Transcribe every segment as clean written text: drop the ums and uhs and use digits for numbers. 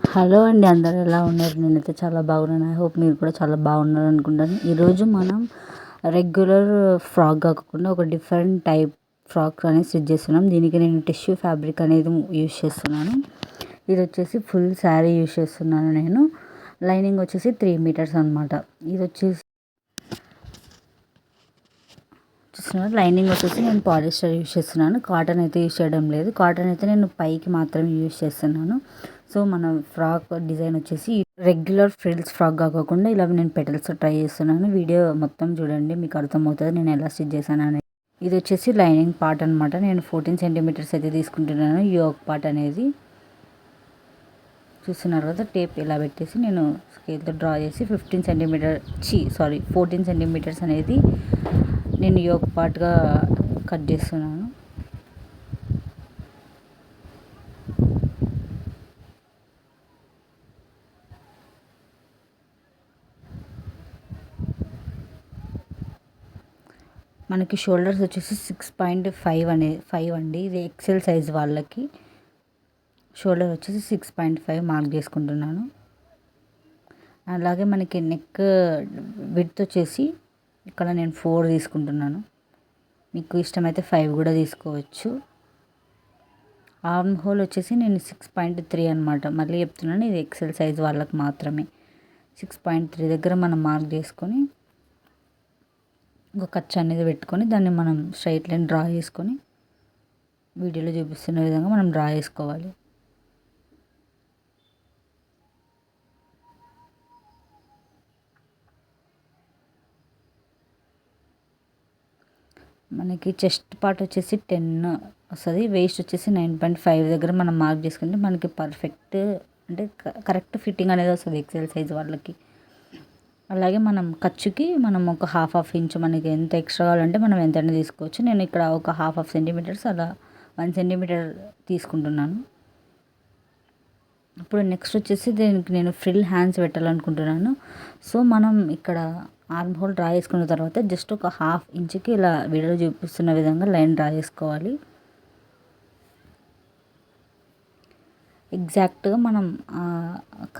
Hello అండి, అందరూ ఎలా ఉన్నారు? నేనైతే చాలా బాగున్నాను. ఐ హోప్ మీరు కూడా చాలా బాగున్నారు అనుకుంటాను. ఈరోజు మనం రెగ్యులర్ ఫ్రాక్ కాకుండా ఒక డిఫరెంట్ టైప్ ఫ్రాక్ అనేది స్టిచ్ చేస్తున్నాం. దీనికి నేను టిష్యూ ఫ్యాబ్రిక్ అనేది యూజ్ చేస్తున్నాను. ఇది వచ్చేసి ఫుల్ శారీ యూజ్ చేస్తున్నాను. నేను లైనింగ్ వచ్చేసి 3 మీటర్స్ అనమాట. ఇది వచ్చేసి చూస్తున్నారు, లైనింగ్ వచ్చేసి నేను పాలిస్టర్ యూజ్ చేస్తున్నాను. కాటన్ అయితే యూజ్ చేయడం లేదు. కాటన్ అయితే నేను పైకి మాత్రమే యూజ్ చేస్తున్నాను. సో మన ఫ్రాక్ డిజైన్ వచ్చేసి రెగ్యులర్ ఫ్రిల్స్ ఫ్రాక్ కాకుండా ఇలా నేను పెటల్స్ ట్రై చేస్తున్నాను. వీడియో మొత్తం చూడండి, మీకు అర్థమవుతుంది నేను ఎలా స్టిచ్ చేశాను అనేది. ఇది వచ్చేసి లైనింగ్ పార్ట్ అనమాట. నేను 14 సెంటీమీటర్స్ అయితే తీసుకుంటున్నాను. యోక్ పార్ట్ అనేది చూస్తున్నారు కదా, టేప్ ఇలా పెట్టేసి నేను స్కేల్తో డ్రా చేసి 14 సెంటీమీటర్స్ అనేది నేను యోక్ పార్ట్గా కట్ చేస్తున్నాను. మనకి షోల్డర్స్ వచ్చేసి 6.5 అండి. ఇది ఎక్సెల్ సైజ్ వాళ్ళకి. షోల్డర్ వచ్చేసి 6.5 మార్క్ చేసుకుంటున్నాను. అలాగే మనకి నెక్ విడ్త్ వచ్చేసి ఇక్కడ నేను 4 తీసుకుంటున్నాను. మీకు ఇష్టమైతే 5 కూడా తీసుకోవచ్చు. ఆర్మ్ హోల్ వచ్చేసి నేను 6.3 అనమాట. మళ్ళీ చెప్తున్నాను, ఇది ఎక్సెల్ సైజ్ వాళ్ళకి మాత్రమే. 6.3 దగ్గర మనం మార్క్ చేసుకొని ఒక ఖర్చు అనేది పెట్టుకొని దాన్ని మనం స్ట్రైట్ లైన్ డ్రా చేసుకొని వీడియోలో చూపిస్తున్న విధంగా మనం డ్రా చేసుకోవాలి. మనకి చెస్ట్ పార్ట్ వచ్చేసి 10 వస్తుంది. వేస్ట్ వచ్చేసి 9.5 దగ్గర మనం మార్క్ చేసుకుంటే మనకి పర్ఫెక్ట్ అంటే కరెక్ట్ ఫిట్టింగ్ అనేది వస్తుంది ఎక్సెల్ సైజ్ వాళ్ళకి. అలాగే మనం ఖర్చుకి మనం ఒక హాఫ్ ఇంచ్ మనకి ఎంత ఎక్స్ట్రా కావాలంటే మనం ఎంతైనా తీసుకోవచ్చు. నేను ఇక్కడ ఒక హాఫ్ సెంటీమీటర్స్ అలా 1 సెంటీమీటర్ తీసుకుంటున్నాను. ఇప్పుడు నెక్స్ట్ వచ్చేసి దీనికి నేను ఫ్రిల్ హ్యాండ్స్ పెట్టాలనుకుంటున్నాను. సో మనం ఇక్కడ ఆర్మ్ హోల్ డ్రా చేసుకున్న తర్వాత జస్ట్ ఒక హాఫ్ ఇంచ్కి ఇలా వీడియోలో చూపిస్తున్న విధంగా లైన్ డ్రా చేసుకోవాలి. ఎగ్జాక్ట్గా మనం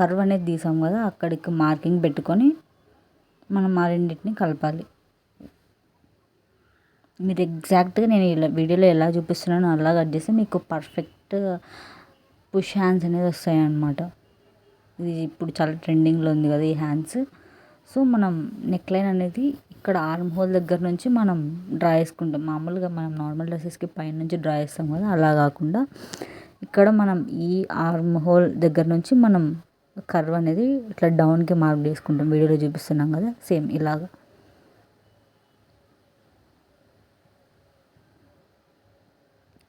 కర్వ్ అనేది తీసాం కదా, అక్కడికి మార్కింగ్ పెట్టుకొని మనం ఆ రెండింటిని కలపాలి. మీరు ఎగ్జాక్ట్గా నేను ఇలా వీడియోలో ఎలా చూపిస్తున్నానో అలా కట్ చేస్తే మీకు పర్ఫెక్ట్ పుష్ హ్యాండ్స్ అనేది వస్తాయి అన్నమాట. ఇది ఇప్పుడు చాలా ట్రెండింగ్లో ఉంది కదా ఈ హ్యాండ్స్. సో మనం నెక్ లైన్ అనేది ఇక్కడ ఆర్మ్ హోల్ దగ్గర నుంచి మనం డ్రా చేసుకుంటాం. మామూలుగా మనం నార్మల్ డ్రెస్సెస్కి పైన నుంచి డ్రా చేస్తాం కదా, అలా కాకుండా ఇక్కడ మనం ఈ ఆర్మ్ హోల్ దగ్గర నుంచి మనం కర్వ్ అనేది ఇట్లా డౌన్కి మార్క్ చేసుకుంటాం. వీడియోలో చూపిస్తున్నాం కదా, సేమ్ ఇలాగా.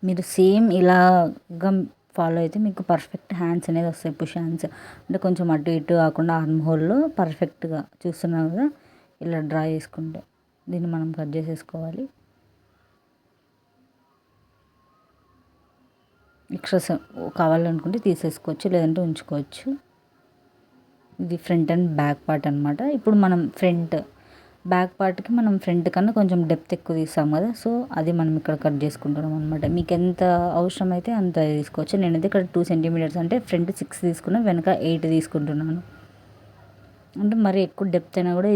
మీరు సేమ్ ఇలాగా ఫాలో అయితే మీకు పర్ఫెక్ట్ హ్యాండ్స్ అనేది వస్తాయి. పుష్ హ్యాండ్స్ అంటే కొంచెం అటు ఇటు కాకుండా ఆర్మ్ హోల్లో పర్ఫెక్ట్గా చూస్తున్నాం కదా, ఇలా డ్రా చేసుకుంటే దీన్ని మనం కట్ చేసేసుకోవాలి. ఎక్స్ట్రా కావాలనుకుంటే తీసేసుకోవచ్చు, లేదంటే ఉంచుకోవచ్చు. ఇది ఫ్రంట్ అండ్ బ్యాక్ పార్ట్ అనమాట. ఇప్పుడు మనం బ్యాక్ పార్ట్కి మనం ఫ్రంట్ కన్నా కొంచెం డెప్త్ ఎక్కువ తీస్తాం కదా, సో అది మనం ఇక్కడ కట్ చేసుకుంటున్నాం అనమాట. మీకు ఎంత అవసరం అయితే అంత తీసుకోవచ్చు. నేనైతే ఇక్కడ 2 సెంటీమీటర్స్ అంటే ఫ్రంట్ 6 తీసుకున్నా, వెనక 8 తీసుకుంటున్నాను. అంటే మరి ఎక్కువ డెప్త్ అయినా కూడా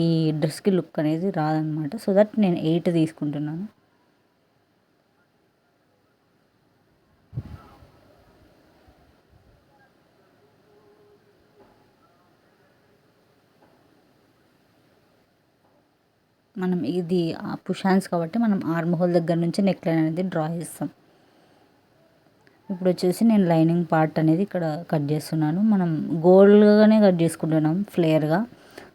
ఈ డ్రెస్కి లుక్ అనేది రాదనమాట. సో దట్ నేను 8 తీసుకుంటున్నాను. మనం ఇది పుష్ హ్యాండ్స్ కాబట్టి మనం ఆర్మ్ హోల్ దగ్గర నుంచి నెక్ లైన్ అనేది డ్రా చేస్తాం. ఇప్పుడు వచ్చేసి నేను లైనింగ్ పార్ట్ అనేది ఇక్కడ కట్ చేస్తున్నాను. మనం గోల్డ్గానే కట్ చేసుకుంటున్నాం ఫ్లేయర్గా.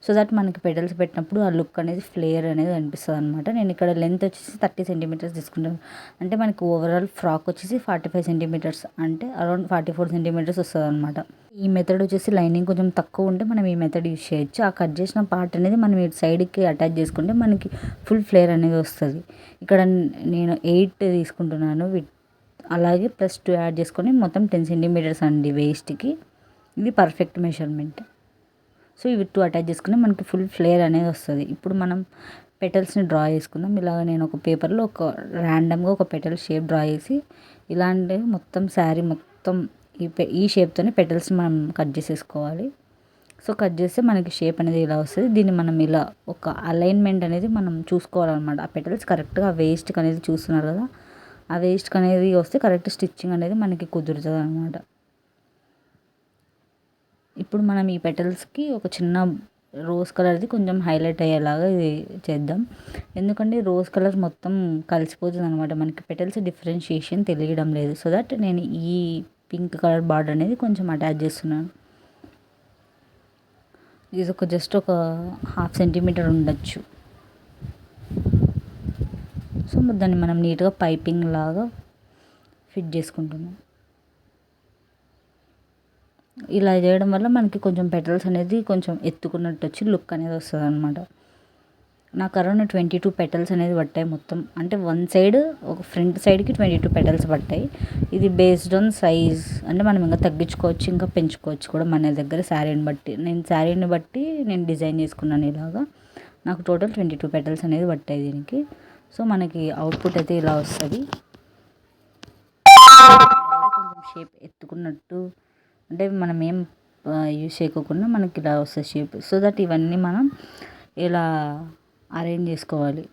సో దట్ మనకి పెటల్స్ పెట్టినప్పుడు ఆ లుక్ అనేది ఫ్లేయర్ అనేది అనిపిస్తుంది అనమాట. నేను ఇక్కడ లెంత్ వచ్చేసి 30 సెంటీమీటర్స్ తీసుకుంటాను. అంటే మనకి ఓవరాల్ ఫ్రాక్ వచ్చేసి 45 సెంటీమీటర్స్ అంటే అరౌండ్ 44 సెంటీమీటర్స్ వస్తుంది అనమాట. ఈ మెథడ్ వచ్చేసి లైనింగ్ కొంచెం తక్కువ ఉంటే మనం ఈ మెథడ్ యూజ్ చేయొచ్చు. ఆ కట్ చేసిన పార్ట్ అనేది మనం ఇటు సైడ్కి అటాచ్ చేసుకుంటే మనకి ఫుల్ ఫ్లేయర్ అనేది వస్తుంది. ఇక్కడ నేను 8 తీసుకుంటున్నాను. అలాగే +2 యాడ్ చేసుకొని మొత్తం 10 సెంటీమీటర్స్ అండి వేస్ట్కి. ఇది పర్ఫెక్ట్ మెజర్మెంట్. సో ఇవి 2 అటాచ్ చేసుకుని మనకి ఫుల్ ఫ్లేర్ అనేది వస్తుంది. ఇప్పుడు మనం పెటల్స్ని డ్రా చేసుకుందాం. ఇలాగ నేను ఒక పేపర్లో ర్యాండమ్గా ఒక పెటల్ షేప్ డ్రా చేసి ఇలాంటి మొత్తం శారీ మొత్తం ఈ షేప్తోనే పెటల్స్ని మనం కట్ చేసేసుకోవాలి. సో కట్ చేస్తే మనకి షేప్ అనేది ఇలా వస్తుంది. దీన్ని మనం ఇలా ఒక అలైన్మెంట్ అనేది మనం చూసుకోవాలన్నమాట. ఆ పెటల్స్ కరెక్ట్గా వేస్ట్కి అనేది చూస్తున్నారు కదా, ఆ వేస్ట్కి అనేది వస్తే కరెక్ట్ స్టిచ్చింగ్ అనేది మనకి కుదురుతుంది అనమాట. ఇప్పుడు మనం ఈ పెటల్స్కి ఒక చిన్న రోజ్ కలర్ది కొంచెం హైలైట్ అయ్యేలాగా ఇది చేద్దాం. ఎందుకంటే రోజ్ కలర్ మొత్తం కలిసిపోతుంది అనమాట, మనకి పెటల్స్ డిఫరెన్షియేషన్ తెలియడం లేదు. సో దట్ నేను ఈ పింక్ కలర్ బార్డర్ అనేది కొంచెం అటాచ్ చేస్తున్నాను. ఇది ఒక జస్ట్ ఒక 1/2 సెంటీమీటర్ ఉండొచ్చు. సో దాన్ని మనం నీట్గా పైపింగ్ లాగా ఫిట్ చేసుకుంటున్నాం. ఇలా చేయడం వల్ల మనకి కొంచెం పెటల్స్ అనేది కొంచెం ఎత్తుకున్నట్టు వచ్చి లుక్ అనేది వస్తుంది అనమాట. నాకు అరౌండ్ 22 పెటల్స్ అనేది పట్టాయి మొత్తం. అంటే వన్ సైడ్ ఒక ఫ్రంట్ సైడ్కి 22 పెటల్స్ పట్టాయి. ఇది బేస్డ్ ఆన్ సైజ్, అంటే మనం ఇంకా తగ్గించుకోవచ్చు ఇంకా పెంచుకోవచ్చు కూడా మన దగ్గర శారీని బట్టి. నేను శారీని బట్టి నేను డిజైన్ చేసుకున్నాను ఇలాగా. నాకు టోటల్ 22 పెటల్స్ అనేది పట్టాయి దీనికి. సో మనకి అవుట్పుట్ అయితే ఇలా వస్తుంది. కొంచెం షేప్ ఎత్తుకున్నట్టు, అంటే మనం ఏం యూజ్ చేయకుండా మనకి ఇలా వస్తుంది షేప్. సో దట్ ఇవన్నీ మనం ఇలా అరేంజ్ చేసుకోవాలి.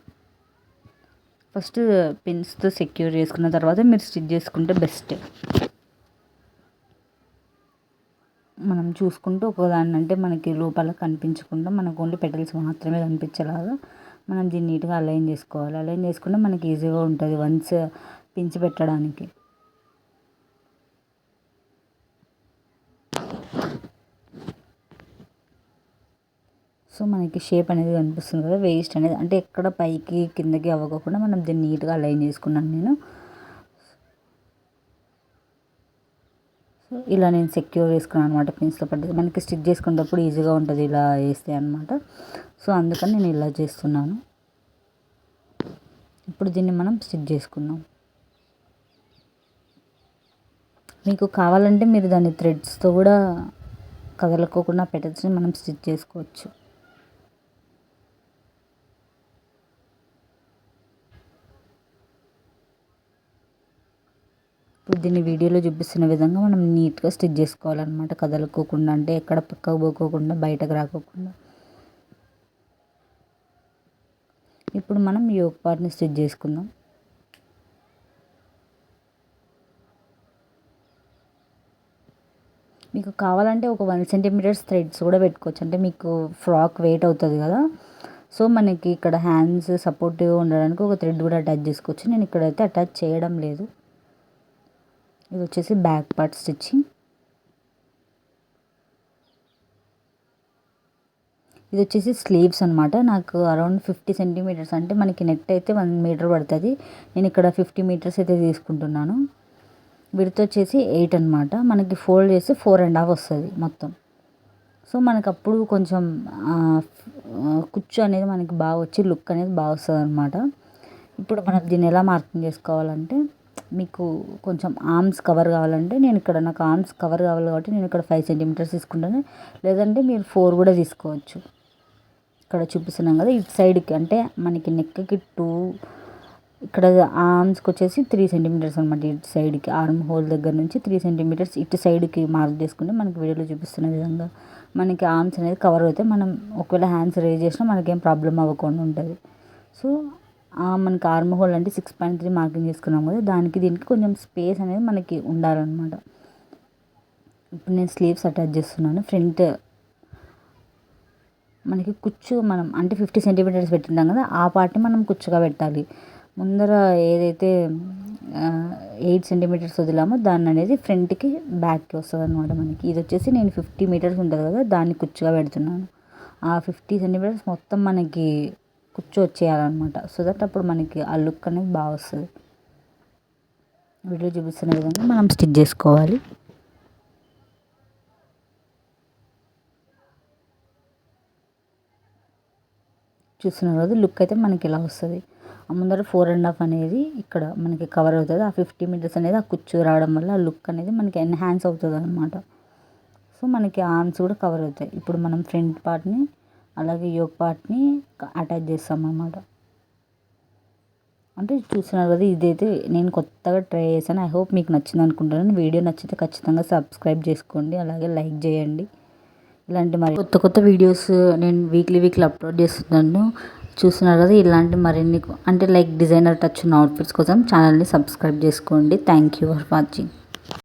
ఫస్ట్ పిన్స్తో సెక్యూర్ చేసుకున్న తర్వాత మీరు స్టిచ్ చేసుకుంటే బెస్ట్. మనం చూసుకుంటూ ఒకదాన్ని, అంటే మనకి లోపల కనిపించకుండా మనకు ఓన్లీ పెటల్స్ మాత్రమే కనిపించేలాగా మనం దీన్ని నీట్గా అలైన్ చేసుకోవాలి. అలైన్ చేసుకుంటే మనకి ఈజీగా ఉంటుంది వన్స్ పిన్స్ పెట్టడానికి. సో మనకి షేప్ అనేది కనిపిస్తుంది కదా, వేస్ట్ అనేది అంటే ఎక్కడ పైకి కిందకి అవ్వకుండా మనం దీన్ని నీట్గా అలైన్ చేసుకున్నాను నేను. సో ఇలా నేను సెక్యూర్ చేసుకున్నాను అనమాట పిన్స్తో పట్టి. మనకి స్టిచ్ చేసుకునేటప్పుడు ఈజీగా ఉంటుంది ఇలా వేస్తే అనమాట. సో అందుకని నేను ఇలా చేస్తున్నాను. ఇప్పుడు దీన్ని మనం స్టిచ్ చేసుకుందాం. మీకు కావాలంటే మీరు దాన్ని థ్రెడ్స్తో కూడా కదలకోకుండా పెటల్స్ని మనం స్టిచ్ చేసుకోవచ్చు. ఇప్పుడు దీన్ని వీడియోలో చూపిస్తున్న విధంగా మనం నీట్గా స్టిచ్ చేసుకోవాలన్నమాట, కదలుకోకుండా, అంటే ఎక్కడ పక్కకు పోకోకుండా బయటకు రాకోకుండా. ఇప్పుడు మనం యోక్ పార్ట్ని స్టిచ్ చేసుకుందాం. మీకు కావాలంటే ఒక 1 సెంటీమీటర్స్ థ్రెడ్స్ కూడా పెట్టుకోవచ్చు, అంటే మీకు ఫ్రాక్ వెయిట్ అవుతుంది కదా. సో మనకి ఇక్కడ హ్యాండ్స్ సపోర్టివ్గా ఉండడానికి ఒక థ్రెడ్ కూడా అటాచ్ చేసుకోవచ్చు. నేను ఇక్కడైతే అటాచ్ చేయడం లేదు. ఇది వచ్చేసి బ్యాక్ పార్ట్ స్టిచ్చింగ్. ఇది వచ్చేసి స్లీవ్స్ అనమాట. నాకు అరౌండ్ 50 సెంటీమీటర్స్, అంటే మనకి నెట్ అయితే 1 మీటర్ పడుతుంది. నేను ఇక్కడ 50 మీటర్స్ అయితే తీసుకుంటున్నాను. విడ్త్ వచ్చేసి 8 అనమాట. మనకి ఫోల్డ్ చేస్తే 4.5 వస్తుంది మొత్తం. సో మనకు అప్పుడు కొంచెం కుచ్చు అనేది మనకి బాగా వచ్చి లుక్ అనేది బాగా వస్తుంది అనమాట. ఇప్పుడు మనం దీన్ని ఎలా మార్కింగ్ చేసుకోవాలంటే, మీకు కొంచెం ఆర్మ్స్ కవర్ కావాలంటే నేను ఇక్కడ నాకు ఆర్మ్స్ కవర్ కావాలి కాబట్టి నేను ఇక్కడ 5 సెంటీమీటర్స్ తీసుకుంటాను. లేదంటే మీరు 4 కూడా తీసుకోవచ్చు. ఇక్కడ చూపిస్తున్నాం కదా ఇటు సైడ్కి, అంటే మనకి నెక్కి 2, ఇక్కడ ఆర్మ్స్కి వచ్చేసి 3 సెంటీమీటర్స్ అనమాట. ఇటు సైడ్కి ఆర్మ్ హోల్ దగ్గర నుంచి 3 సెంటీమీటర్స్ ఇటు సైడ్కి మార్క్ చేసుకుంటే మనకి వీడియోలో చూపిస్తున్న విధంగా మనకి ఆర్మ్స్ అనేది కవర్ అవుతాయి. మనం ఒకవేళ హ్యాండ్స్ రేజ్ చేసినా మనకేం ప్రాబ్లం అవ్వకుండా ఉంటుంది. సో మనకి ఆర్మ్ హోల్ అంటే 6.3 మార్కింగ్ చేసుకున్నాం కదా, దానికి దీనికి కొంచెం స్పేస్ అనేది మనకి ఉండాలన్నమాట. ఇప్పుడు నేను స్లీవ్స్ అటాచ్ చేస్తున్నాను. ఫ్రంట్ మనకి కుచ్చు మనం అంటే 50 సెంటీమీటర్స్ పెట్టినాం కదా, ఆ పార్ట్ని మనం కుచ్చుగా పెట్టాలి. ముందర ఏదైతే 8 సెంటీమీటర్స్ వదిలామో దాన్ని అనేది ఫ్రంట్కి బ్యాక్కి వస్తుంది అనమాట మనకి. ఇది వచ్చేసి నేను 50 మీటర్స్ ఉంటుంది కదా, దాన్ని కుచ్చుగా పెడుతున్నాను. ఆ 50 సెంటీమీటర్స్ మొత్తం మనకి కుచ్చు వచ్చేయాలన్నమాట. సో దట్ అప్పుడు మనకి ఆ లుక్ అనేది బాగా వస్తుంది. వీడియో చూపిస్తున్న విధంగా మనం స్టిచ్ చేసుకోవాలి. చూస్తున్నారు కదా, లుక్ అయితే మనకి ఇలా వస్తుంది. ఆ ముందర 4.5 అనేది ఇక్కడ మనకి కవర్ అవుతుంది. ఆ 50 మీటర్స్ అనేది ఆ కుచ్చు రావడం వల్ల ఆ లుక్ అనేది మనకి ఎన్హాన్స్ అవుతుంది అనమాట. సో మనకి ఆర్మ్స్ కూడా కవర్ అవుతాయి. ఇప్పుడు మనం ఫ్రంట్ పార్ట్ని అలాగే యోక్ పార్ట్ని అటాచ్ చేస్తాం అన్నమాట. అంటే చూస్తున్నారు కదా, ఇదైతే నేను కొత్తగా ట్రై చేశాను. ఐ హోప్ మీకు నచ్చింది అనుకుంటున్నాను. వీడియో నచ్చితే ఖచ్చితంగా సబ్స్క్రైబ్ చేసుకోండి, అలాగే లైక్ చేయండి. ఇలాంటి మరి కొత్త కొత్త వీడియోస్ నేను వీక్లీ అప్లోడ్ చేస్తున్నాను. చూస్తున్నారు కదా, ఇలాంటి మరిన్ని అంటే లైక్ డిజైనర్ టచ్ ఉన్న అవుట్ఫిట్స్ కోసం ఛానల్ని సబ్స్క్రైబ్ చేసుకోండి. Thank you for watching.